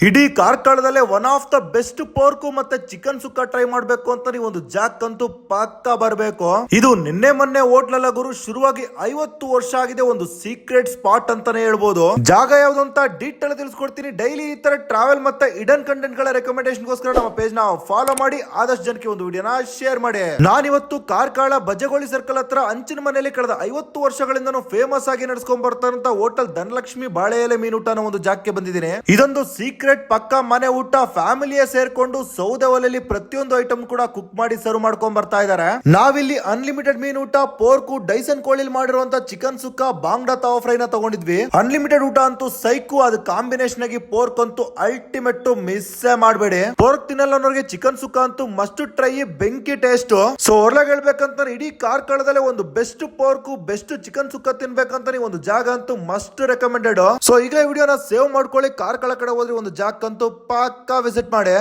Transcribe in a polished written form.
ಇಡೀ ಕಾರ್ಕಳದಲ್ಲೇ one of the best pork ಮತ್ತೆ ಚಿಕನ್ ಸುಕ್ಕ ಟ್ರೈ ಮಾಡ್ಬೇಕು ಅಂತ ನೀವು ಒಂದು ಜಾಕ್ ಅಂತೂ ಪಕ್ಕ ಬರಬೇಕು. ಇದು ನಿನ್ನೆ ಮೊನ್ನೆ ಹೋಟ್ಲಲ್ಲ ಗುರು, ಶುರುವಾಗಿ 50 ವರ್ಷ ಆಗಿದೆ. ಒಂದು ಸೀಕ್ರೆಟ್ ಸ್ಪಾಟ್ ಅಂತಾನೆ ಹೇಳ್ಬೋದು. ಜಾಗ ಯಾವ್ದು ಅಂತ ಡೀಟೇಲ್ ತಿಳಿಸ್ಕೊಡ್ತೀನಿ. ಡೈಲಿ ಈ ತರ ಟ್ರಾವೆಲ್ ಮತ್ತೆ ಇಡನ್ ಕಂಟೆಂಟ್ ಗಳ ರೆಕಮೆಂಡೇಶನ್ ಗೋಸ್ಕರ ನಮ್ಮ ಪೇಜ್ ನ ಫಾಲೋ ಮಾಡಿ, ಆದಷ್ಟು ಜನಕ್ಕೆ ಒಂದು ವಿಡಿಯೋನ ಶೇರ್ ಮಾಡಿ. ನಾನಿವತ್ತು ಕಾರ್ಕಳ ಬಜಗೋಳಿ ಸರ್ಕಲ್ ಹತ್ರ ಅಂಚಿನ ಮನೆಯಲ್ಲಿ ಕಳೆದ 50 ವರ್ಷಗಳಿಂದ ಫೇಮಸ್ ಆಗಿ ನಡೆಸ್ಕೊಂಡ್ ಬರ್ತಾರಂತ ಹೋಟೆಲ್ ಧನಲಕ್ಷ್ಮಿ ಬಾಳೆ ಎಲೆ ಮೀನು ಊಟ ಅನ್ನೋ ಒಂದು ಜಾಗಕ್ಕೆ ಬಂದಿದ್ದೀನಿ. ಇದೊಂದು ಸೀಕ್ರೆಟ್ ಪಕ್ಕ ಮನೆ ಊಟ. ಫ್ಯಾಮಿಲಿಯೇ ಸೇರ್ಕೊಂಡು ಸೌದೆ ಒಲೆಯಲ್ಲಿ ಪ್ರತಿಯೊಂದು ಐಟಮ್ ಕೂಡ ಕುಕ್ ಮಾಡಿ ಸರ್ವ್ ಮಾಡ್ಕೊಂಡ್ ಬರ್ತಾ ಇದಾರೆ. ನಾವಿಲ್ಲಿ ಅನ್ಲಿಮಿಟೆಡ್ ಮೀನು ಊಟ, ಪೋರ್ಕು, ಡೈಸನ್ ಕೋಳಿಲ್ ಮಾಡಿರುವಂತ ಚಿಕನ್ ಸುಕ್ಕ, ಬಾಂಗ್ಡಾ ತಾವ ಫ್ರೈ ನ ತಗೊಂಡಿದ್ವಿ. ಅನ್ಲಿಮಿಟೆಡ್ ಊಟ ಅಂತೂ ಸೈಕು. ಅದು ಕಾಂಬಿನೇಷನ್ ಆಗಿ ಪೋರ್ಕ್ ಅಂತೂ ಅಲ್ಟಿಮೇಟ್, ಮಿಸ್ ಮಾಡಬೇಡಿ. ಪೋರ್ಕ್ ತಿನ್ನಲ್ಲನವ್ರಿಗೆ ಚಿಕನ್ ಸುಕ್ಕ ಅಂತೂ ಮಸ್ಟ್ ಟ್ರೈ, ಬೆಂಕಿ ಟೇಸ್ಟ್. ಸೊ ಹೊರಗೆ ಹೇಳ್ಬೇಕಂತ ಇಡೀ ಕಾರ್ಕಳದಲ್ಲೇ ಒಂದು ಬೆಸ್ಟ್ ಪೋರ್ಕು, ಬೆಸ್ಟ್ ಚಿಕನ್ ಸುಕ್ಕ ತಿನ್ಬೇಕಂತ ನೀವು ಒಂದು ಜಾಗ ಅಂತೂ ಮಸ್ಟ್ ರೆಕಮೆಂಡೆಡ್. ಸೊ ಈಗಲೇ ವಿಡಿಯೋನ ಸೇವ್ ಮಾಡ್ಕೊಳ್ಳಿ. ಕಾರ್ಕಳ ಕಡೆ ಹೋದ್ರೆ ಒಂದು ಜಾಗಕ್ಕಂತೂ ಪಕ್ಕಾ ವಿಸಿಟ್ ಮಾಡಿ.